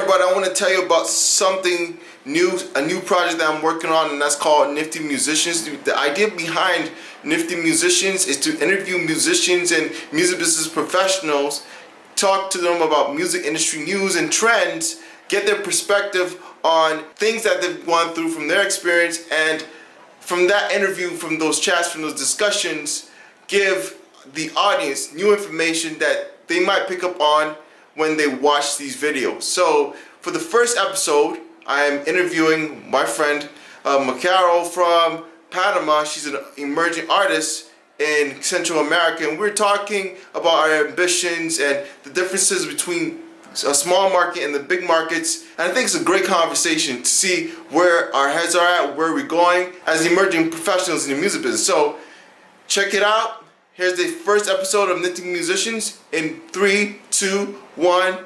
everybody, I want to tell you about something new, a new project that I'm working on, and that's called Nifty Musicians. The idea behind Nifty Musicians is to interview musicians and music business professionals, talk to them about music industry news and trends, get their perspective on things that they've gone through from their experience, and from that interview, from those chats, from those discussions, give the audience new information that they might pick up on when they watch these videos. So for the first episode, I am interviewing my friend Macarol from Panama. She's an emerging artist in Central America, and we're talking about our ambitions and the differences between a small market and the big markets. And I think it's a great conversation to see where our heads are at, where we're going as emerging professionals in the music business. So check it out. Here's the first episode of Nifty Musicians in 3, 2, 1.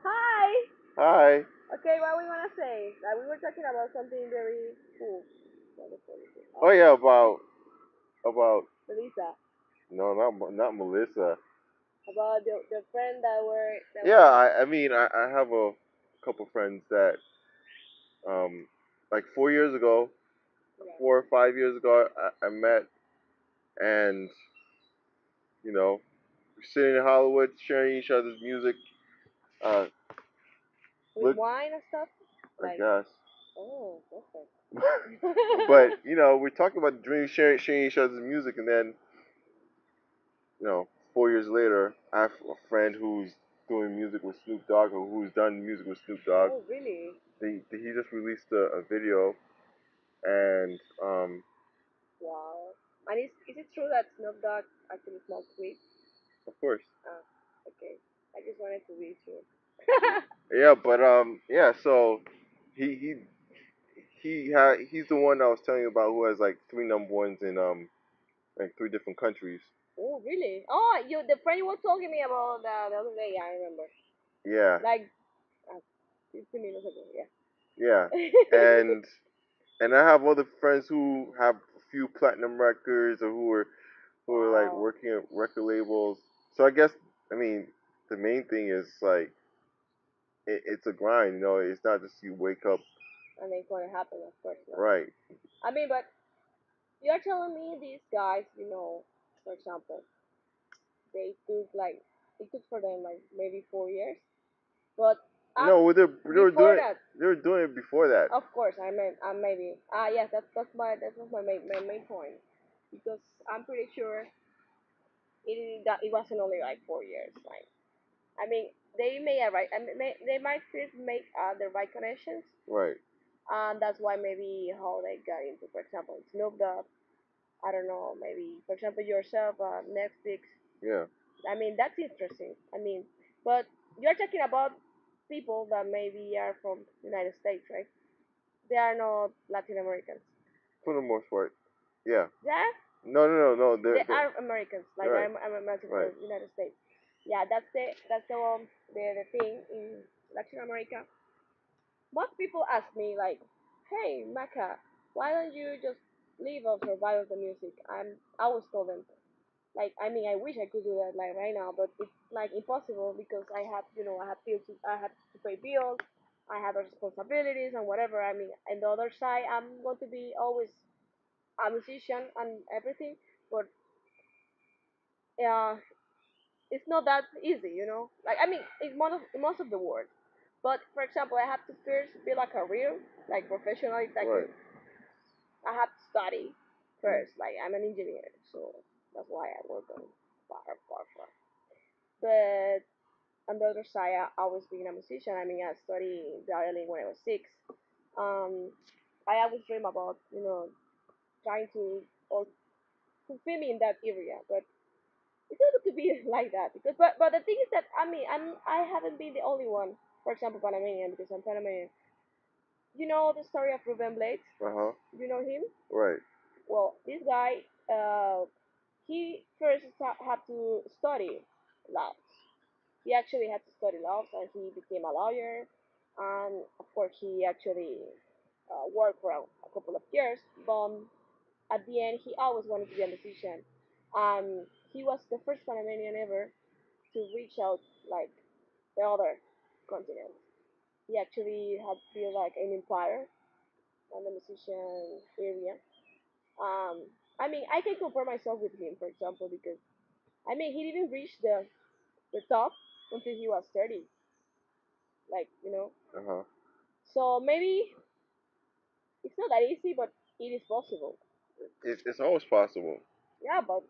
Hi. Hi. Okay, what we want to say? We were talking about something very cool. Oh yeah, about Melissa. no, not Melissa. About the friend that were. Yeah, I have a couple friends that like 4 years ago, 4 or 5 years ago, I met, and we're sitting in Hollywood sharing each other's music. With wine and stuff. I guess. Oh, perfect. But we're talking about dreams, sharing each other's music, and then 4 years later, I have a friend who's doing music with Snoop Dogg, or who's done music with Snoop Dogg. Oh, really? He just released a video, and Wow. And is it true that Snoop Dogg actually smokes weed? of course. Okay. I just wanted to be sure. Yeah, but so he's the one I was telling you about who has like 3 number ones in like 3 different countries. Oh, really? Oh, the friend you were talking me about the other day. I remember. Yeah. Like 15 minutes ago. Yeah. Yeah. And I have other friends who have a few platinum records, or who are like working at record labels. So I guess the main thing is like it's a grind. It's not just you wake up and it's going to happen, of course. No. Right. But you're telling me these guys, for example, it took for them like maybe 4 years, but no, they were doing it before that. Of course, I meant maybe yes, that was my main point, because I'm pretty sure it wasn't only like 4 years. Like, they may arrive, they might first make the right connections. Right. And that's why maybe how they got into, for example, Snoop Dogg. I don't know, maybe, for example, yourself, Netflix. Yeah. That's interesting. But you're talking about people that maybe are from United States, right? They are not Latin Americans. For the most part, yeah. Yeah? No. They are Americans, like right. I'm American Right. from United States. Yeah, that's the thing in Latin America. Most people ask me like, "Hey, Maca, why don't you just leave or survive of the music?" I always tell them, like, I wish I could do that like right now, but it's like impossible, because I have to pay bills, I have responsibilities and whatever. And the other side, I'm going to be always a musician and everything, but uh, it's not that easy. Like, it's most of the world. But for example, I have to first build a career, like professionally. Like, Right. I have to study first. Like, I'm an engineer, so that's why I work on far. But on the other side, I always been a musician. I studied violin when I was 6. Um, I always dream about trying to or fulfill me in that area, but it's not to be like that, because but the thing is that I haven't been the only one. For example, Panamanian, because I'm Panamanian. You know the story of Ruben Blades? You know him? Right. Well, this guy, he first had to study law. He actually had to study law, and he became a lawyer. And of course, he actually worked for a couple of years. But at the end, he always wanted to be a musician. He was the first Panamanian ever to reach out, like, the other continent. He actually had built like an empire on the musician area. Um, I mean, I can compare myself with him, for example, because I mean, he didn't reach the top until he was 30, like, you know. Uh huh. So maybe it's not that easy, but it is possible. It's always possible. Yeah, but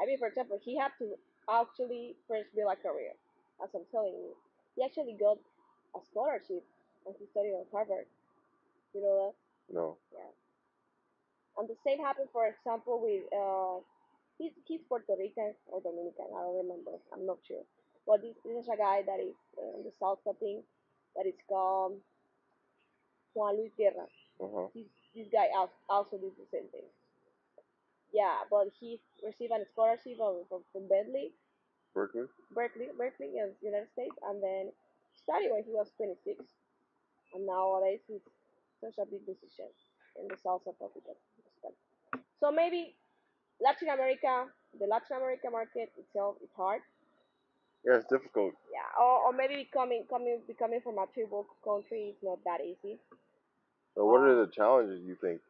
I mean, for example, he had to actually first build a career. As I'm telling you, he actually got a scholarship and he studied at Harvard. You know that? No. Yeah. And the same happened, for example, with he's Puerto Rican or Dominican. I don't remember. I'm not sure. But this is a guy that is in the salsa thing that is called Juan Luis Guerra. Uh huh. This guy also did the same thing. Yeah, but he received a scholarship from Berkeley. Berkeley in the United States, and then studied when he was 26. And nowadays he's such a big musician in the salsa tropical. So maybe Latin America, the Latin America market itself is hard. Yeah, it's difficult. Yeah, or maybe becoming from a tribal country is not that easy. So, what are the challenges you think?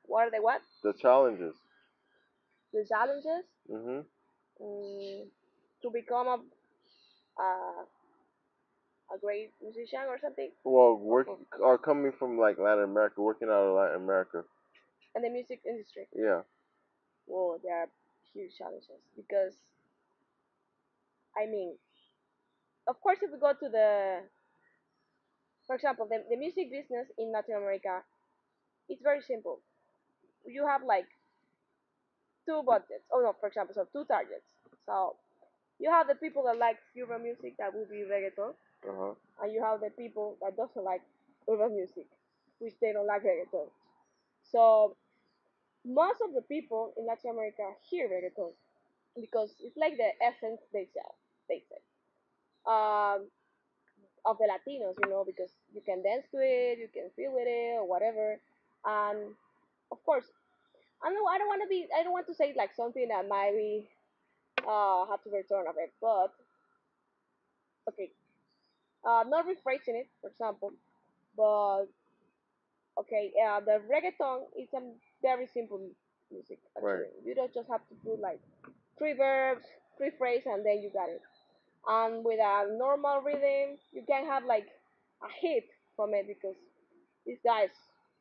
What are the what? The challenges. The challenges Mhm. mm, to become a a great musician or something. Well, work are coming from like Latin America, working out of Latin America. In the music industry. Yeah. Well, there are huge challenges because I mean, of course, if we go to for example, the music business in Latin America, it's very simple. You have like two budgets. Oh no, for example, so two targets. So you have the people that like urban music, that will be reggaeton, Uh huh. and you have the people that doesn't like urban music, which they don't like reggaeton. So most of the people in Latin America hear reggaeton because it's like the essence they sell. They say of the Latinos, because you can dance to it, you can feel with it, or whatever. And of course, I don't want to be. I don't want to say like something that might be have to return of it, but okay, not rephrasing it, for example, but okay, the reggaeton is a very simple music Right. actually. You don't just have to put like three verbs, three phrases, and then you got it. And with a normal rhythm, you can have like a hit from it because these guys,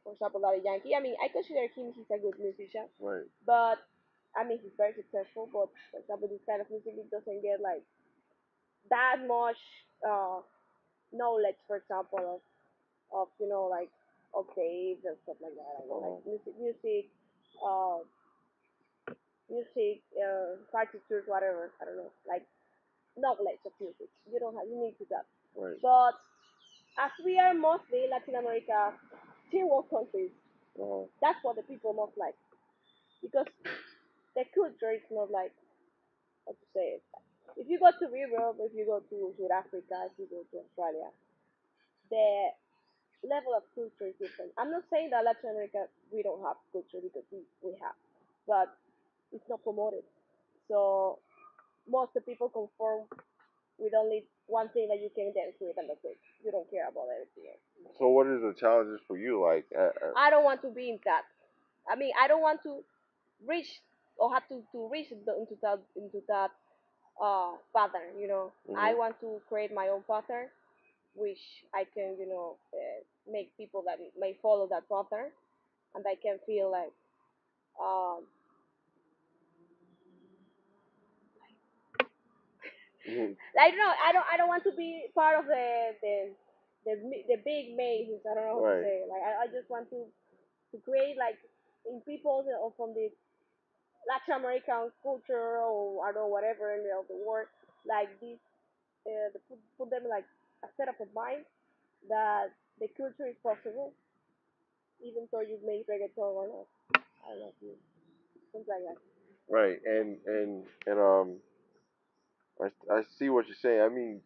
for example, Daddy Yankee. I mean, I consider he's a good musician, Right. but I mean, he's very successful. But for example, this kind of music, it doesn't get like that much uh, knowledge, for example, of like octaves and stuff like that. I don't know, like uh, partitures, whatever. I don't know, like knowledge of music. You don't have, you need to that. Right. But as we are mostly Latin America, third world countries, Uh huh. that's what the people most like because the culture is not like how to say it. If you go to Europe, if you go to South Africa, if you go to Australia, the level of culture is different. I'm not saying that Latin America we don't have culture because we have, but it's not promoted. So most of the people conform with only one thing that you can dance with and that's it. You don't care about everything else. So, what is the challenges for you? Like, I don't want to be in that. I mean, I don't want to reach or have to reach into that pattern. I mhm. want to create my own pattern, which I can make people that may follow that pattern, and I can feel like um Mhm. I don't know. I don't want to be part of the big mazes. I don't know how to Right. say it. Like I just want to create like in people or from the Latin American culture or I don't know whatever in the world like this put them like a setup of mind that the culture is possible even though you make reggaeton or not. I don't know if you something like that. Right. And I see what you're saying. I mean,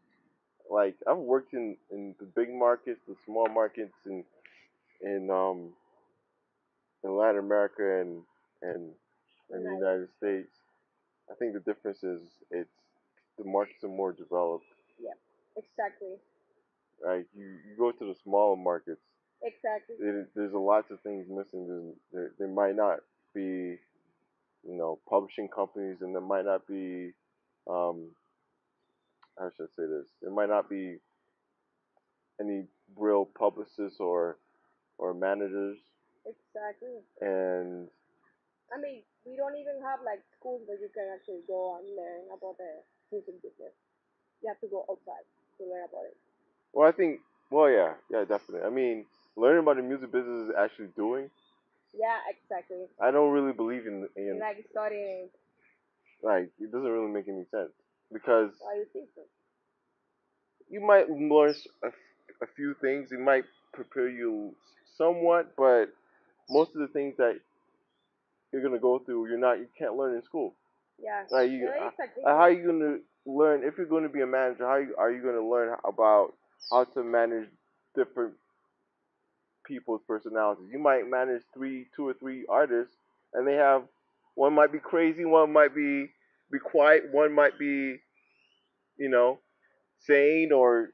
like I've worked in the big markets, the small markets, in um in Latin America and in the Nice. United States. I think the difference is it's the markets are more developed. Yeah. Exactly. Like you go to the smaller markets, Exactly. there's a lots of things missing. There might not be, publishing companies, and there might not be, um, how should I say this? There might not be any real publicists or managers, Exactly. and I mean, we don't even have like schools where you can actually go and learn about the music business. You have to go outside to learn about it. well, I think, well, yeah, definitely. I mean, learning about the music business is actually doing. Yeah, exactly. I don't really believe in Like studying. like it doesn't really make any sense because Why you think so? you might learn a few things. It might prepare you somewhat, but most of the things that you're gonna go through, you can't learn in school. Yeah. Like Yeah, exactly. how are you gonna learn if you're gonna be a manager? Are you gonna learn about how to manage different people's personalities? You might manage two or three artists, and they have one might be crazy, one might be quiet, one might be you know sane or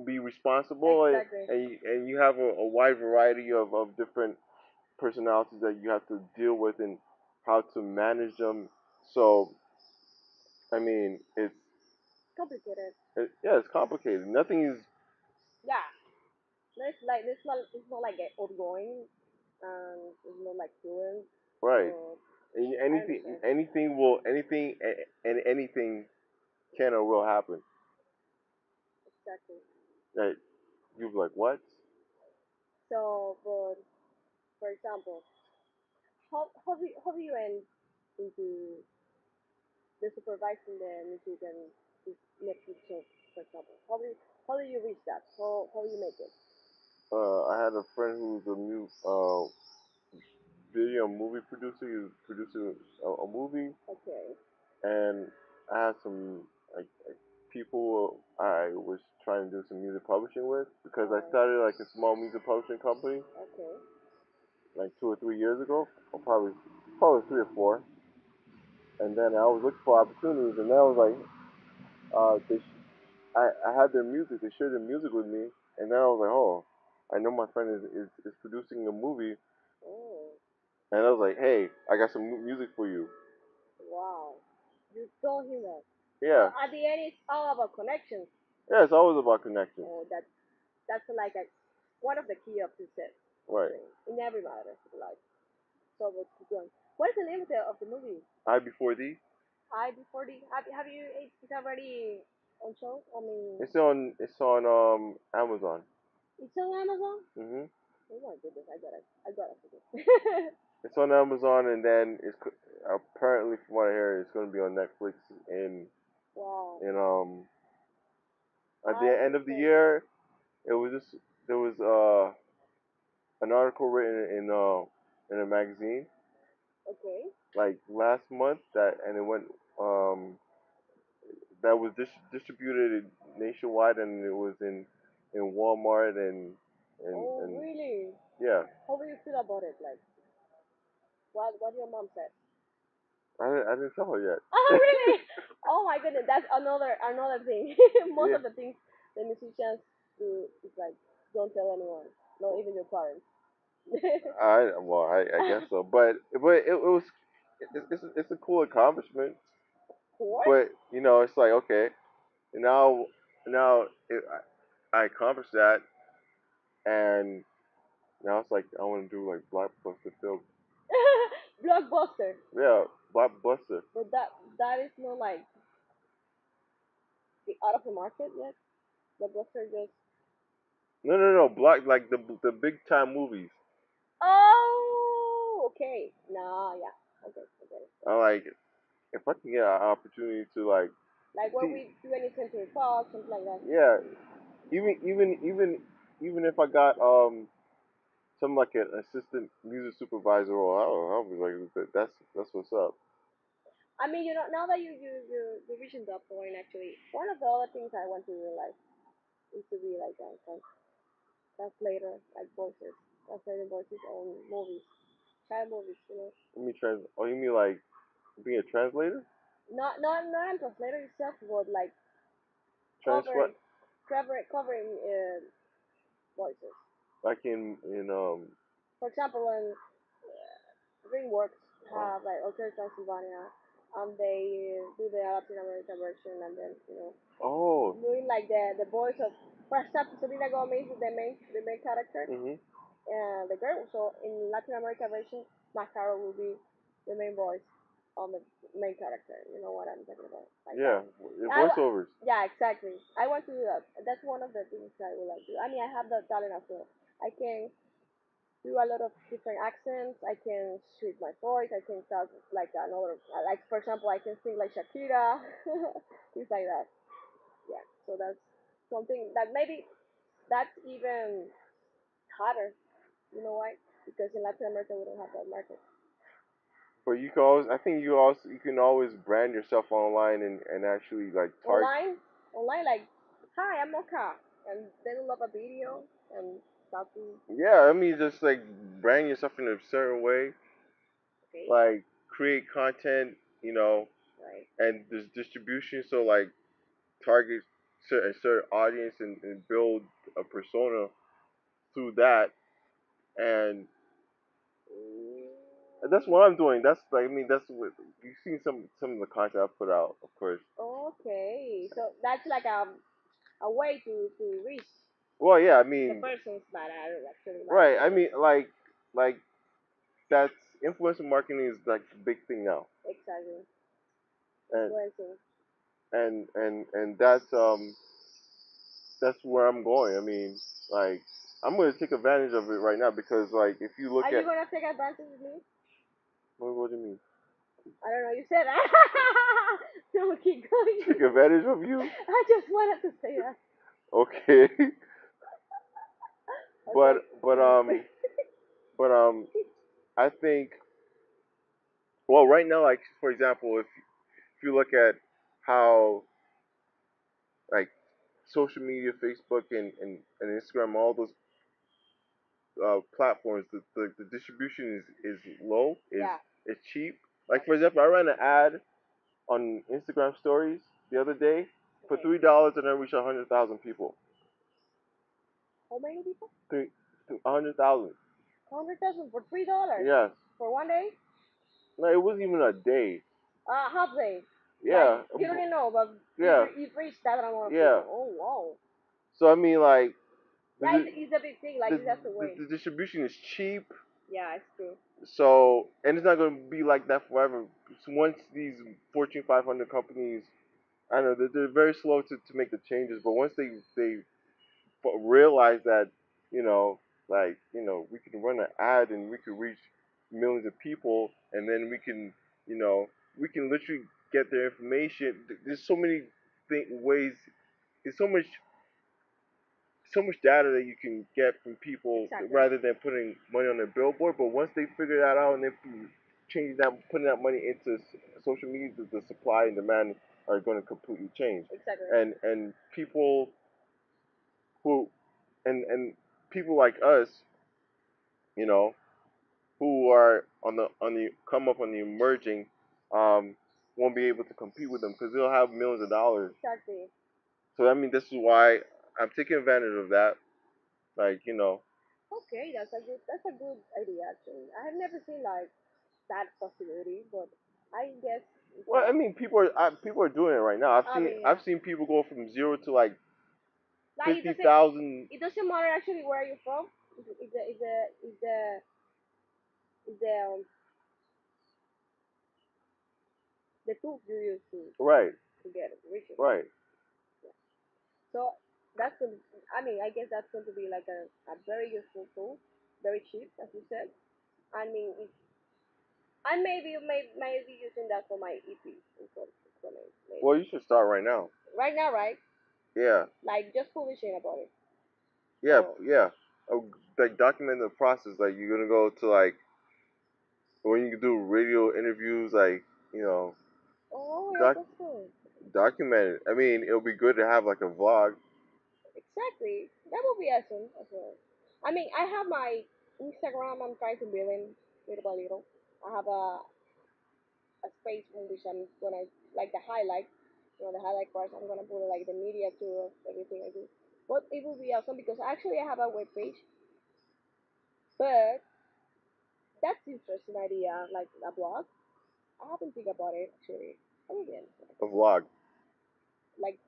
be responsible, Exactly. and you have a wide variety of different personalities that you have to deal with and how to manage them. So I mean, Complicated. yeah, it's complicated. Nothing is Yeah. It's not like outgoing and it's not like fluent. right. So And I understand. anything can or will happen. Exactly. That you're like, what? So, but for example, how do you end into the supervising the music and this Netflix show, for example? How do you reach that? How do you make it? I had a friend who's a video movie producer. He was producing a movie, Okay. and I had some like people I was trying to do some music publishing with because I Alright. started like a small music publishing company Okay. like 2 or 3 years ago, or probably 3 or 4. And then I was looking for opportunities, and then I was like, I had their music. They shared their music with me, and then I was like, oh, I know my friend is producing a movie, Oh, and I was like, hey, I got some music for you. wow. You told him that. So Yeah, at the end, it's all about connections. yeah, it's always about connection, Oh, that's like a one of the key of success. right? In every matter of life. So what's going? What is the name of the movie? I before thee. I before the have you it's already on show? I mean, It's on Amazon. it's on Amazon. Mhm. Oh my goodness, I gotta see this. It's on Amazon, and then apparently, from what I hear, it's going to be on Netflix in Wow, in at the I end of the understand. year. It was just there was an article written in a magazine Okay. like last month and it went um that was distributed nationwide, and it was in Walmart Oh and really? yeah. How do you feel about it? Like what your mom said? I didn't tell her yet. Oh really? Oh my goodness, that's another thing. Most Yeah, of the things the musicians do is like don't tell anyone, not even your parents. I guess so, but it was it's a cool accomplishment. Of course. But it's like okay, now now it, I accomplished that, and now it's like I want to do like blockbuster films. Blockbuster. Yeah, blockbuster. But that is not like the out of the market yet. Blockbuster just No, block like the big time movies. oh okay. Nah yeah. Okay, I get it. I like if I can get an opportunity to like Like where see, we do any Century Fox, something like that. yeah, even if I got some like an assistant music supervisor, or I don't know, I'll be like that's what's up. I mean, now that you're reaching that point, actually, one of the other things I want to realize is to be like a translator, like voices, translating voices on movies, child movies. Let me Oh, you mean like being a translator? Not a translator itself, but like Translate covering voices. like in. For example, when DreamWorks have like Hotel Transylvania, they do the Latin American version, and then Oh. doing like the voice of, for example, Selena Gomez is the main character, Mhm. and the girl. So in Latin America version, Macarol will be the main voice on the main character. You know what I'm talking about? Like Yeah. that. Voiceovers. Yeah, exactly. I want to do that. That's one of the things I would like to do. I mean, I have the talent as well. I can do a lot of different accents. I can switch my voice. I can talk like another, like for example, I can sing like Shakira, things like that. Yeah. So that's something that maybe that's even harder. You know why? Because in Latin America we don't have that market. But you can always, I think you can always brand yourself online and actually like target. Online, like, hi, I'm Mocha, and they will love a video and talking. Yeah, I mean just like brand yourself in a certain way, Okay. like create content, Right. and there's distribution. So like target certain audience and build a persona through that, and that's what I'm doing. That's like I mean that's what you've seen some of the content I put out, of course. Okay, so that's like a way to reach Well, yeah, I the mean, persons that are actually right. liking I it. mean, like that's influencer marketing is like the big thing now, Exactly. and Influencing. and that's where I'm going. I mean, like I'm gonna take advantage of it right now because like if you look Are you at gonna take advantage of me? what do you mean? I don't know. You said that. No, keep going. Take advantage of you? I just wanted to say that. Okay, but Okay. but um but I think well right now like for example if you look at how like social media, Facebook and Instagram, all those platforms, the distribution is low, Yeah. is cheap. Like for example, I ran an ad on Instagram stories the other day for Okay. $3 and I reached 100,000 people. How many people? 100,000. 100,000 for $3 Yes. for one day? No, it wasn't even a day. Half day. Like Yeah. you don't even know, but Yeah. you've reached that amount of Yeah. people. Oh wow. So I mean, like That the is a big thing. Like the, you have to win. the distribution is cheap. Yeah, it's true. So, and it's not going to be like that forever. So once these Fortune 500 companies, I don't know, they're very slow to make the changes, but once they realize that, we can run an ad and we can reach millions of people, and then we can literally get their information. There's so many ways. There's so much data that you can get from people Exactly. rather than putting money on a billboard. But once they figure that out and they change that, putting that money into social media, the supply and demand are going to completely change. Exactly. And people who and people like us, you know, who are on the come up on the emerging, won't be able to compete with them because they'll have millions of dollars. Exactly. So I mean, this is why I'm taking advantage of that. Like Okay, that's a good idea actually. I have never seen like that possibility, but I guess it's well, I mean, people are doing it right now. I mean, I've seen people go from zero to like like 50,000. it doesn't matter actually where you're from. Is the tools you use Right, to get it, reach it. right. Yeah. So that's going I mean, I guess that's going to be like a very useful tool, very cheap, as you said. I mean, I maybe using that for my EP. Maybe. Well, you should start right now. Right now, right? Yeah, Like just publishing about it. yeah, Oh, yeah. Oh, like document the process. Like you're gonna go to like when you do radio interviews, like yeah, doc that's cool. document it. I mean, it'll be good to have like a vlog. Exactly. That would be awesome as well. I mean, I have my Instagram. I'm trying to build in little by little. I have a space in which I'm gonna like the highlights. The highlight parts. I'm gonna put like the media tour of everything I do. But it will be awesome because actually I have a web page, but that's interesting idea, like a blog. I haven't think about it actually. I will be honest. A vlog. Like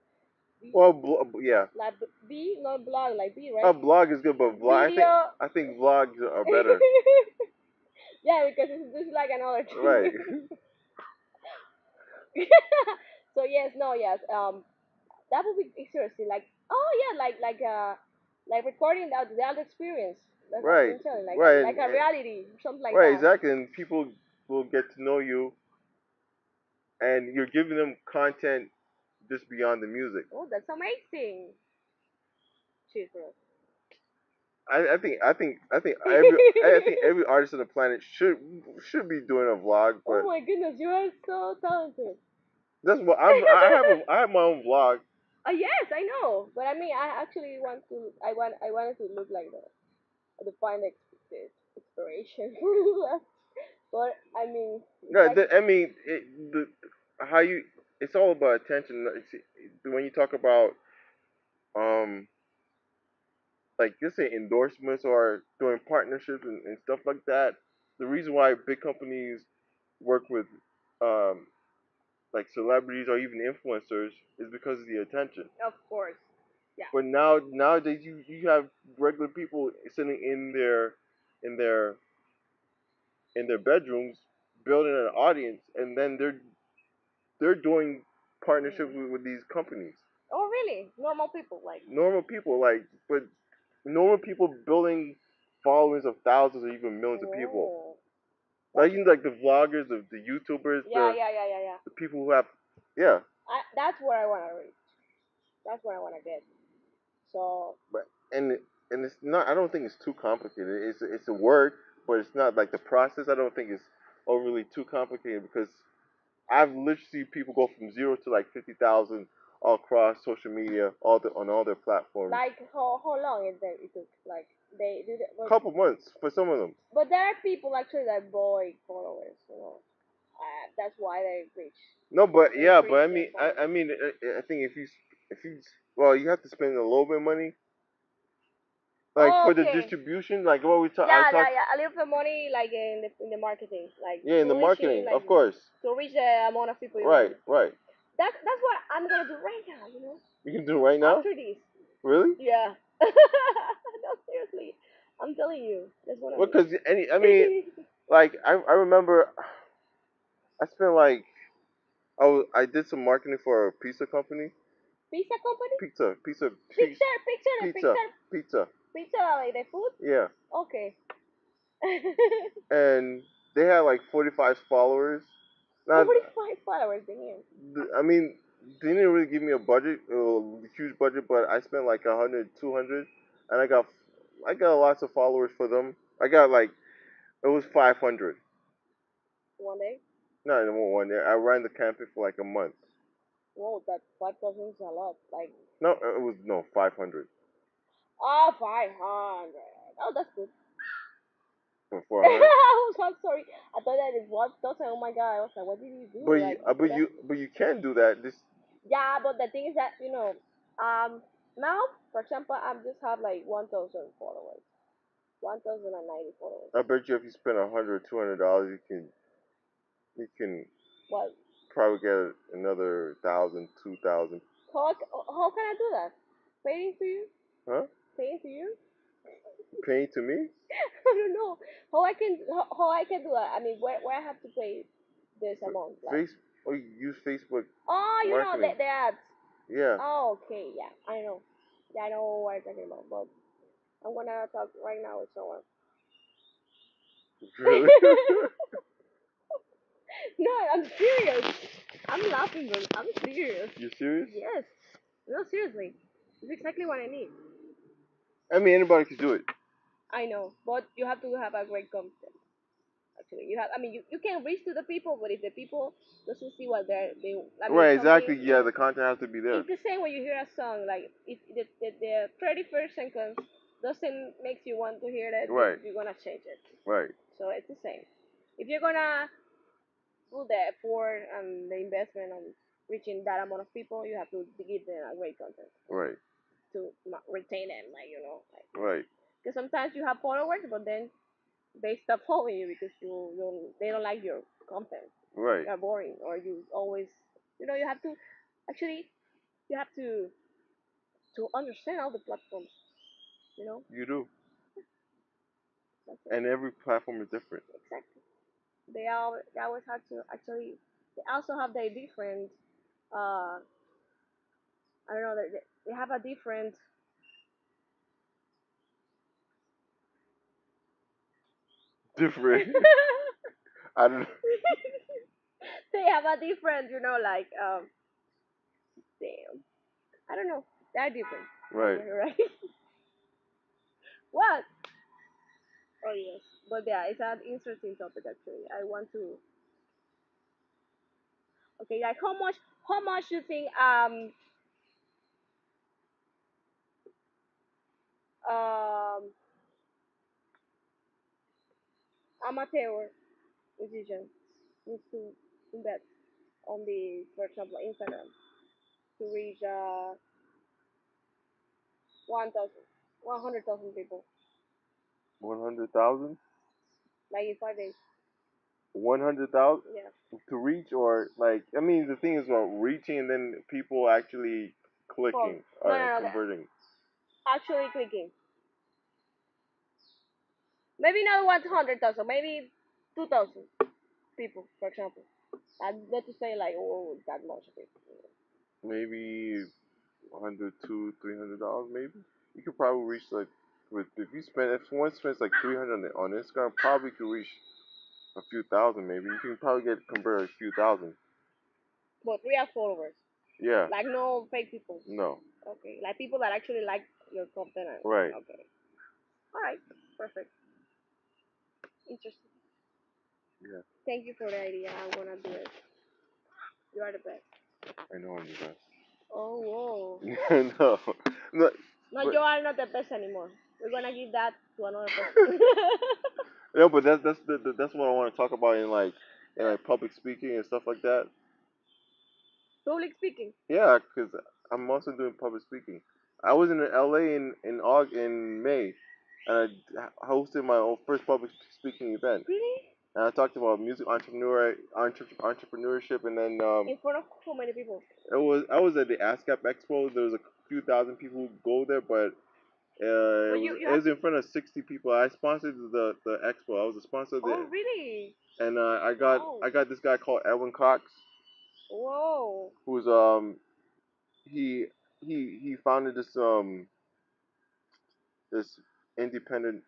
B, Well, yeah. like B, not blog, like B, A right? blog is good, but Video. I think vlogs are better. Yeah, because it's just like another Right. thing. So yes, no, yes. That would be interesting. Like, oh yeah, like recording the other experience. That's what Right. I'm saying. Right. Like a reality, something like Right. that. Exactly. And people will get to know you, and you're giving them content just beyond the music. Oh, that's amazing. Cheers, bro. I think every artist on the planet should be doing a vlog, Oh but my goodness, you are so talented. that's what I have my own vlog. Yes, I know, but I mean, I actually want to. I wanted to look like the find the inspiration. But I mean, it's No, like I mean the how you it's all about attention. When you talk about um like let's say endorsements or doing partnerships and stuff like that. The reason why big companies work with um, like celebrities or even influencers is because of the attention. of course, yeah. But nowadays you have regular people sitting in their in their bedrooms building an audience, and then they're doing partnerships with these companies. Oh really? Normal people like. Normal people but normal people building followings of thousands or even millions of people. Oh. Like you know, like the vloggers, the YouTubers, Yeah, yeah, yeah, yeah, yeah. the people who have, yeah. That's where I wanna reach. That's where I wanna get. So But and it's not. I don't think it's too complicated. It's a work, but it's not like the process. I don't think it's overly too complicated because I've literally seen people go from zero to like 50,000 all across social media, on all their platforms. like how long it took? Like they do that, Couple months for some of them. but there are people actually that buy followers. That's why they reach. No, but They yeah, but increase their followers. I mean, I think if you, well, you have to spend a little bit of money, like Oh, for the okay. distribution, like what we talk. I Yeah, talk. yeah, yeah. A little bit of money, like in the marketing, like Yeah, in to the reaching, marketing, like of course. to reach the amount of people you Right, want. right. That's what I'm gonna do right now. You can do it right now. After this. Really? Yeah. No, seriously. I'm telling you. That's what I'm Well, doing. because I mean, like I remember, I spent like I did some marketing for a pizza company. Pizza company? Pizza, Picture, pizza. pizza, like the food? Yeah, Okay. and they had like 45 followers. Now, 45 followers, damn. I mean, they didn't really give me a budget, a huge budget, but I spent like 100, 200, and I got lots of followers for them. I got like it was 500. One day? Not in one day. I ran the campaign for like a month. Whoa, that 5,000 is a lot. Like, No, it was no 500 oh, 500. Oh, that's good. for I 400. was so sorry. I thought that is 1,000. Oh my god. I was like, what did you do? Like, But you can do that. This yeah, but the thing is that, now, for example, I just have like 1,000 followers. 1,090 followers. I bet you if you spend $100, $200, you can Well, probably get another 1,000, 2,000. how can I do that? Paying to you? Huh? Paying to you? Paying to me? I don't know how I can do that. I mean, where I have to pay this amount, like. Face. Oh, you use Facebook Oh, marketing. the ads. Yeah. Oh, okay, yeah, I know. Yeah, I know what you're talking about, but I'm gonna talk right now with someone. Really? No, I'm serious. I'm laughing, but I'm serious. You serious? Yes. No, seriously. It's exactly what I need. I mean, anybody could do it. I know, but you have to have a great content. Actually, you can reach to the people, but if the people doesn't see what I mean, Right, exactly. something, Yeah, the content has to be there. it's the same when you hear a song. Like, if the 31st sentence doesn't make you want to hear that, Right. you're gonna change it. Right. So it's the same. If you're gonna put the effort and the investment on reaching that amount of people, you have to give them a great content Right. to retain them, like. Right. Because sometimes you have followers, but then they stop following you because they don't like your content. Right. You're boring, or you always, you have to actually you have to understand all the platforms. You do. That's it. And every platform is different. Exactly. They always have to actually. They also have their different. I don't know. They have a different. Different. I don't. They have a different. Like damn. I don't know. They're different. Right. Right. What? Oh yes. But yeah, it's an interesting topic actually. I want to. Okay, like how much you think um amateur musician needs to invest on the, for example, Instagram to reach 1,000, 100,000 people, 100,000. like in 5 days. 100,000 Yeah. to reach, or like, I mean, the thing is about reaching and then people actually Phone. clicking No, or no, no. converting. Actually clicking. Maybe not 100,000. Maybe 2,000 people, for example. And not to say like, oh, that much people. Maybe 100, $300, maybe. You could probably reach like, with if one spends like 300 on Instagram, probably could reach a few thousand. Maybe you can probably get convert a few thousand. But real followers. Yeah. Like no fake people. No. Okay. Like people that actually like your content. Right. Okay. All right. Perfect. Interesting. Yeah. Thank you for the idea. I'm gonna do it. You are the best. I know I'm the best. Oh, whoa. No. No. No, But, you are not the best anymore. We're gonna give that to another person. no, but that's what I want to talk about in like public speaking and stuff like that. Public speaking. Yeah, because I'm also doing public speaking. I was in LA in May, and I hosted my own first public speaking event. Really? And I talked about music entrepreneurship, and then In front of how many people? I was at the ASCAP Expo. There was a few thousand people who go there, but But it was in front of 60 people. I sponsored the expo. I was a sponsor of Oh, the, really? and Wow. I got this guy called Edwin Cox, Whoa. who's he he founded this independent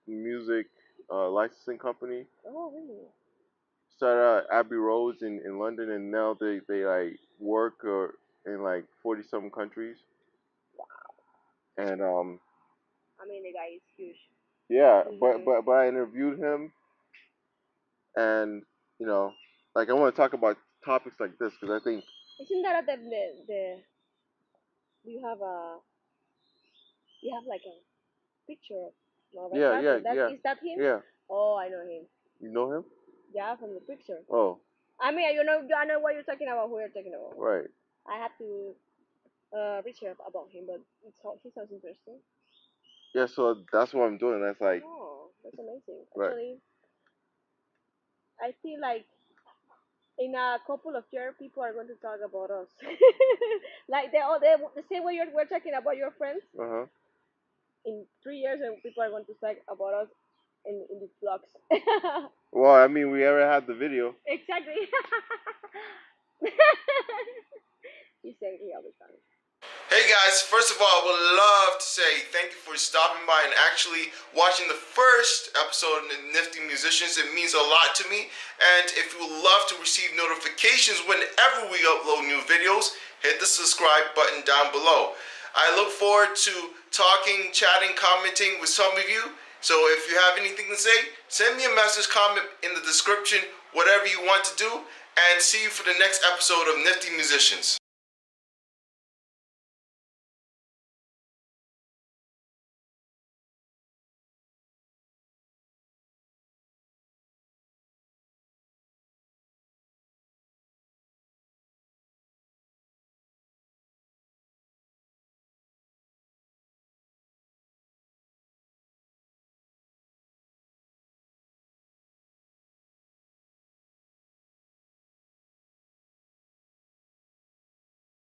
music licensing company. Oh, really? Started out at Abbey Roads in London, and now they like work in like 40 something countries. And I mean, the guy is huge. yeah, He's but very. I interviewed him, and you know, like I want to talk about topics like this because I think Isn't that the you have a you have like a picture of Norbert yeah Carter? Is that him? yeah. Oh, I know him. You know him? Yeah, from the picture. Oh, I mean, I know what you're talking about. Who you're talking about? right. I have to research about him, but he sounds interesting. Yeah, so that's what I'm doing. That's like Oh, that's amazing. right. Actually, I feel like in a couple of years, people are going to talk about us. Like the same way we're talking about your friends. Uh huh. In 3 years, people are going to talk about us in the vlogs. Well, I mean, we ever had the video. Exactly. He's angry all the time. Hey guys, first of all, I would love to say thank you for stopping by and actually watching the first episode of the Nifty Musicians. It means a lot to me. And if you would love to receive notifications whenever we upload new videos, hit the subscribe button down below. I look forward to talking, chatting, commenting with some of you. So if you have anything to say, send me a message, comment in the description, whatever you want to do. And see you for the next episode of Nifty Musicians.